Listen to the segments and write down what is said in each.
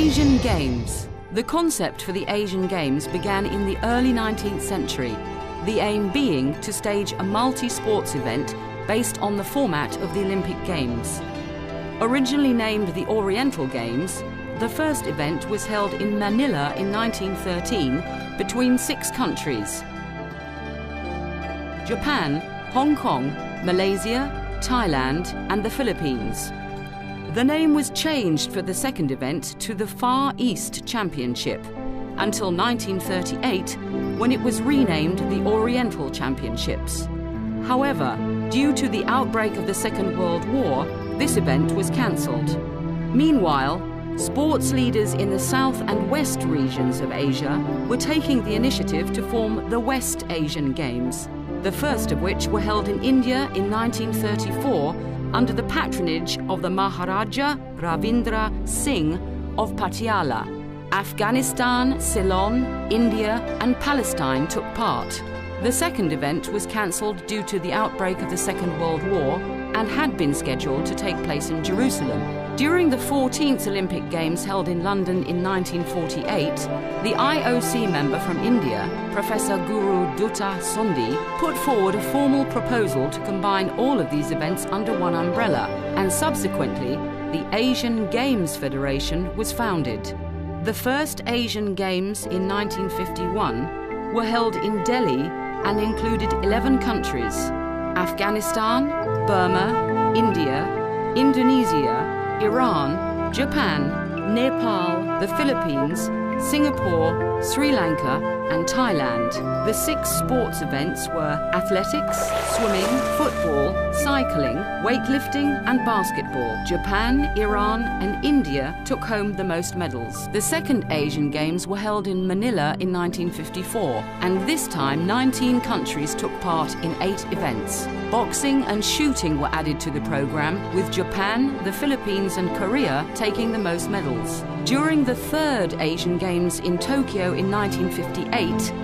Asian Games. The concept for the Asian Games began in the early 19th century, the aim being to stage a multi-sports event based on the format of the Olympic Games. Originally named the Oriental Games, the first event was held in Manila in 1913 between 6 countries: Japan, Hong Kong, Malaysia, Thailand and the Philippines. The name was changed for the second event to the Far East Championship until 1938, when it was renamed the Oriental Championships. However, due to the outbreak of the Second World War, this event was cancelled. Meanwhile, sports leaders in the South and West regions of Asia were taking the initiative to form the West Asian Games, the first of which were held in India in 1934 under the patronage of the Maharaja Ravindra Singh of Patiala. Afghanistan, Ceylon, India and Palestine took part. The second event was cancelled due to the outbreak of the Second World War and had been scheduled to take place in Jerusalem. During the 14th Olympic Games held in London in 1948, the IOC member from India, Professor Guru Dutta Sondi, put forward a formal proposal to combine all of these events under one umbrella, and subsequently, the Asian Games Federation was founded. The first Asian Games in 1951 were held in Delhi and included 11 countries: Afghanistan, Burma, India, Indonesia, Iran, Japan, Nepal, the Philippines, Singapore, Sri Lanka and Thailand. The 6 sports events were athletics, swimming, football, cycling, weightlifting and basketball. Japan, Iran and India took home the most medals. The second Asian Games were held in Manila in 1954, and this time 19 countries took part in 8 events. Boxing and shooting were added to the program, with Japan, the Philippines and Korea taking the most medals. During the third Asian Games in Tokyo in 1958,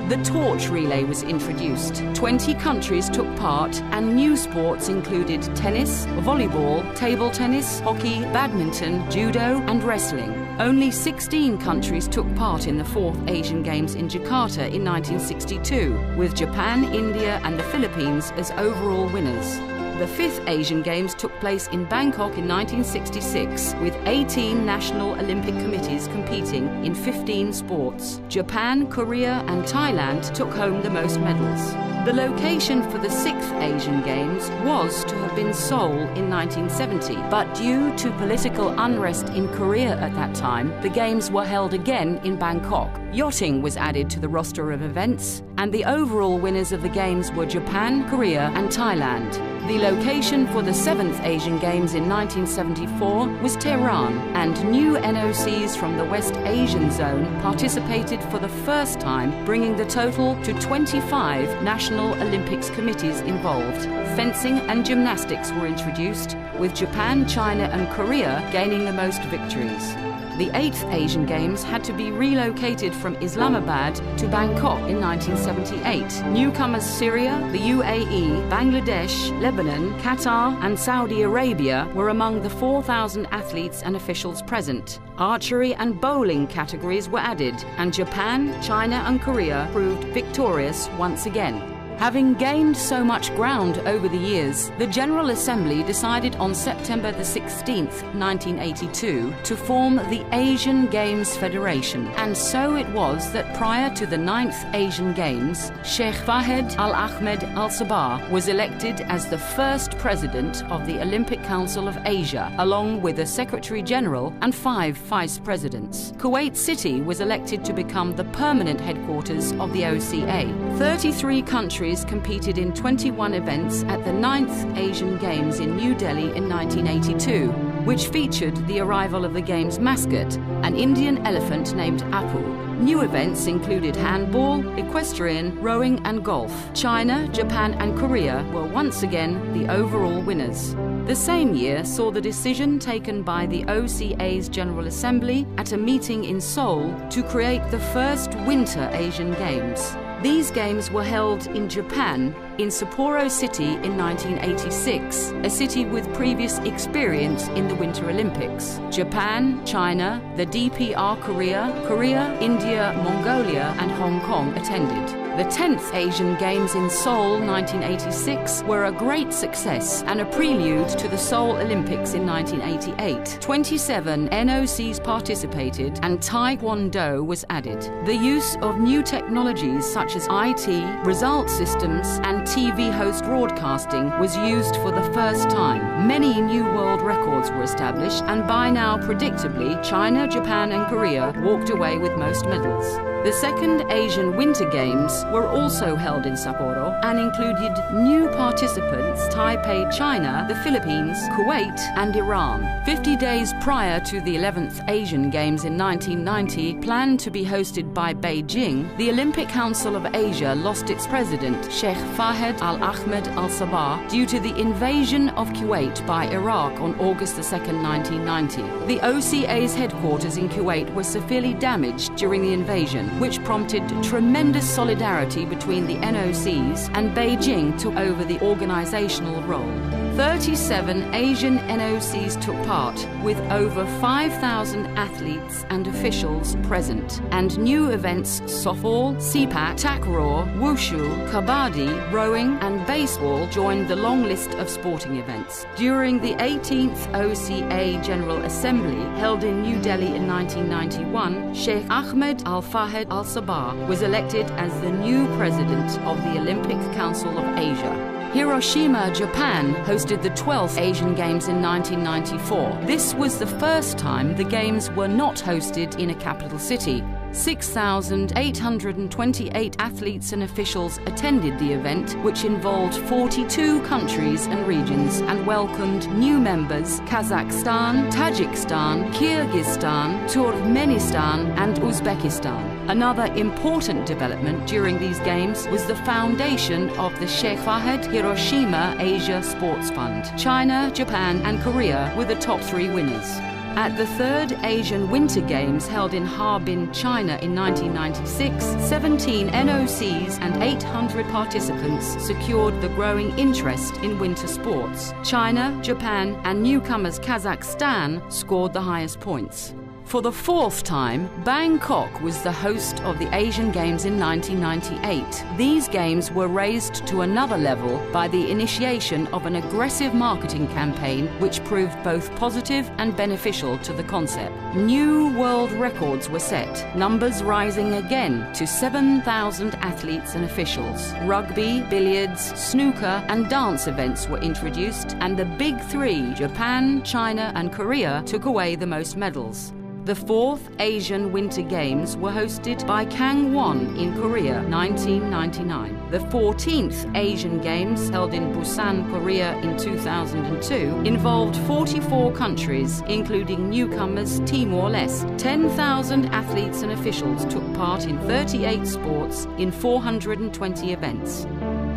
the torch relay was introduced. 20 countries took part and new sports included tennis, volleyball, table tennis, hockey, badminton, judo and wrestling. Only 16 countries took part in the 4th Asian Games in Jakarta in 1962, with Japan, India and the Philippines as overall winners. The 5th Asian Games took place in Bangkok in 1966, with 18 national Olympic committees competing in 15 sports. Japan, Korea and Thailand took home the most medals. The location for the 6th Asian Games was to have been Seoul in 1970, but due to political unrest in Korea at that time, the Games were held again in Bangkok. Yachting was added to the roster of events, and the overall winners of the Games were Japan, Korea and Thailand. The location for the 7th Asian Games in 1974 was Tehran, and new NOCs from the West Asian zone participated for the first time, bringing the total to 25 National Olympics committees involved. Fencing and gymnastics were introduced, with Japan, China and Korea gaining the most victories. The 8th Asian Games had to be relocated from Islamabad to Bangkok in 1978. Newcomers Syria, the UAE, Bangladesh, Lebanon, Qatar and Saudi Arabia were among the 4,000 athletes and officials present. Archery and bowling categories were added, and Japan, China and Korea proved victorious once again. Having gained so much ground over the years, the General Assembly decided on September the 16th, 1982, to form the Asian Games Federation. And so it was that prior to the 9th Asian Games, Sheikh Fahd Al-Ahmed Al-Sabah was elected as the first president of the Olympic Council of Asia, along with a Secretary General and 5 vice presidents. Kuwait City was elected to become the permanent headquarters of the OCA. 33 countries competed in 21 events at the 9th Asian Games in New Delhi in 1982, which featured the arrival of the Games mascot, an Indian elephant named Apu. New events included handball, equestrian, rowing and golf. China, Japan and Korea were once again the overall winners. The same year saw the decision taken by the OCA's General Assembly at a meeting in Seoul to create the first Winter Asian Games. These games were held in Japan, in Sapporo City in 1986, a city with previous experience in the Winter Olympics. Japan, China, the DPR Korea, India, Mongolia and Hong Kong attended. The 10th Asian Games in Seoul 1986 were a great success and a prelude to the Seoul Olympics in 1988. 27 NOCs participated and Taekwondo was added. The use of new technologies such as IT, result systems and TV host broadcasting was used for the first time. Many new world records were established, and by now, predictably, China, Japan and Korea walked away with most medals. The second Asian Winter Games were also held in Sapporo and included new participants Taipei, China, the Philippines, Kuwait and Iran. 50 days prior to the 11th Asian Games in 1990, planned to be hosted by Beijing, the Olympic Council of Asia lost its president, Sheikh Fahd Al-Ahmed Al-Sabah, due to the invasion of Kuwait by Iraq on August 2, 1990. The OCA's headquarters in Kuwait were severely damaged during the invasion, which prompted tremendous solidarity between the NOCs, and Beijing took over the organizational role. 37 Asian NOCs took part, with over 5,000 athletes and officials present, and new events softball, sepak, takraw, wushu, kabaddi, rowing and baseball joined the long list of sporting events. During the 18th OCA General Assembly, held in New Delhi in 1991, Sheikh Ahmed Al-Fahd Al-Sabah was elected as the new president of the Olympic Council of Asia. Hiroshima, Japan hosted the 12th Asian Games in 1994. This was the first time the Games were not hosted in a capital city. 6,828 athletes and officials attended the event, which involved 42 countries and regions and welcomed new members Kazakhstan, Tajikistan, Kyrgyzstan, Turkmenistan and Uzbekistan. Another important development during these games was the foundation of the Sheikh Fahd Hiroshima Asia Sports Fund. China, Japan and Korea were the top 3 winners. At the 3rd Asian Winter Games held in Harbin, China in 1996, 17 NOCs and 800 participants secured the growing interest in winter sports. China, Japan and newcomers Kazakhstan scored the highest points. For the 4th time, Bangkok was the host of the Asian Games in 1998. These games were raised to another level by the initiation of an aggressive marketing campaign which proved both positive and beneficial to the concept. New world records were set, numbers rising again to 7,000 athletes and officials. Rugby, billiards, snooker and dance events were introduced, and the big 3, Japan, China and Korea, took away the most medals. The 4th Asian Winter Games were hosted by Gangwon in Korea, 1999. The 14th Asian Games, held in Busan, Korea in 2002, involved 44 countries, including newcomers Timor-Leste. 10,000 athletes and officials took part in 38 sports in 420 events.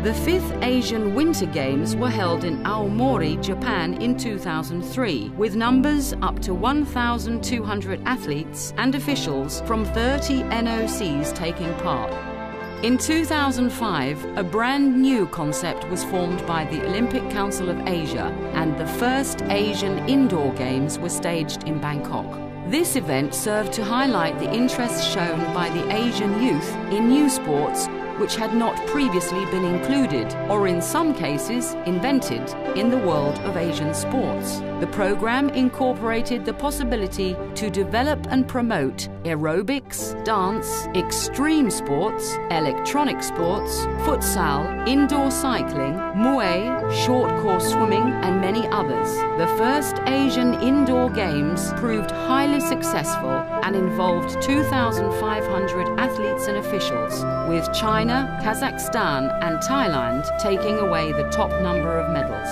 The 5th Asian Winter Games were held in Aomori, Japan in 2003, with numbers up to 1,200 athletes and officials from 30 NOCs taking part. In 2005, a brand new concept was formed by the Olympic Council of Asia, and the first Asian Indoor Games were staged in Bangkok. This event served to highlight the interest shown by the Asian youth in new sports which had not previously been included, or in some cases invented, in the world of Asian sports. The program incorporated the possibility to develop and promote aerobics, dance, extreme sports, electronic sports, futsal, indoor cycling, muay, short course swimming and many others. The first Asian Indoor Games proved highly successful and involved 2,500 athletes and officials, with China, Kazakhstan and Thailand taking away the top number of medals.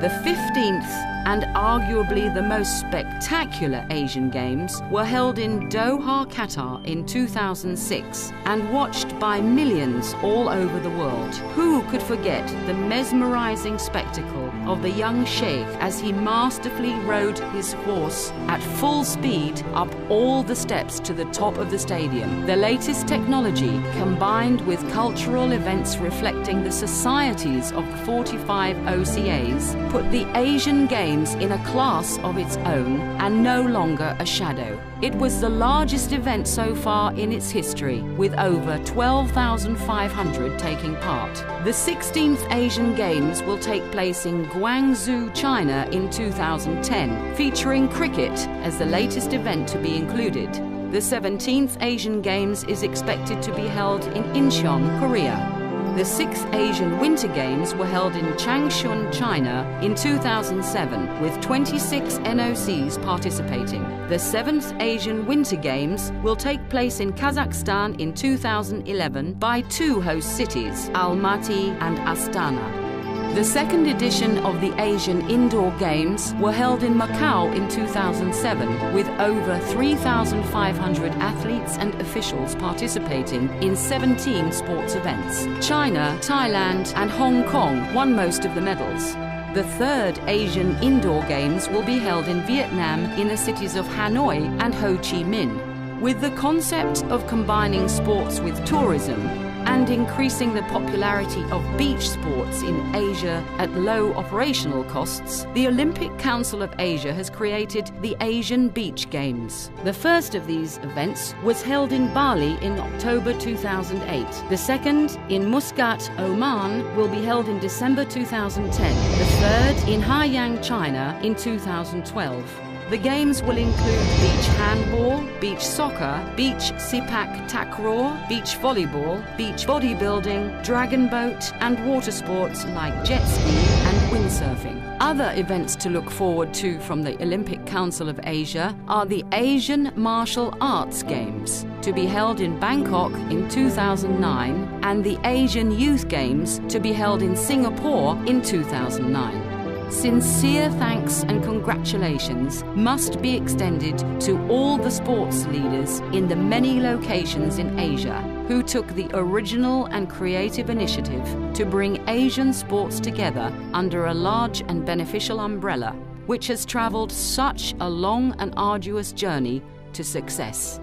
The 15th and arguably the most spectacular Asian Games were held in Doha, Qatar in 2006 and watched by millions all over the world. Who could forget the mesmerizing spectacle of the young sheikh as he masterfully rode his horse at full speed up all the steps to the top of the stadium. The latest technology, combined with cultural events reflecting the societies of the 45 OCAs, put the Asian Games in a class of its own and no longer a shadow. It was the largest event so far in its history, with over 12,500 taking part. The 16th Asian Games will take place in Guangzhou, China in 2010, featuring cricket as the latest event to be included. The 17th Asian Games is expected to be held in Incheon, Korea. The 6th Asian Winter Games were held in Changchun, China in 2007, with 26 NOCs participating. The 7th Asian Winter Games will take place in Kazakhstan in 2011 by 2 host cities, Almaty and Astana. The second edition of the Asian Indoor Games were held in Macau in 2007, with over 3,500 athletes and officials participating in 17 sports events. China, Thailand and Hong Kong won most of the medals. The third Asian Indoor Games will be held in Vietnam in the cities of Hanoi and Ho Chi Minh. With the concept of combining sports with tourism and increasing the popularity of beach sports in Asia at low operational costs, the Olympic Council of Asia has created the Asian Beach Games. The first of these events was held in Bali in October 2008. The second, in Muscat, Oman, will be held in December 2010. The third, in Haiyang, China, in 2012. The games will include beach handball, beach soccer, beach sepak takraw, beach volleyball, beach bodybuilding, dragon boat and water sports like jet ski and windsurfing. Other events to look forward to from the Olympic Council of Asia are the Asian Martial Arts Games, to be held in Bangkok in 2009, and the Asian Youth Games, to be held in Singapore in 2009. Sincere thanks and congratulations must be extended to all the sports leaders in the many locations in Asia who took the original and creative initiative to bring Asian sports together under a large and beneficial umbrella, which has travelled such a long and arduous journey to success.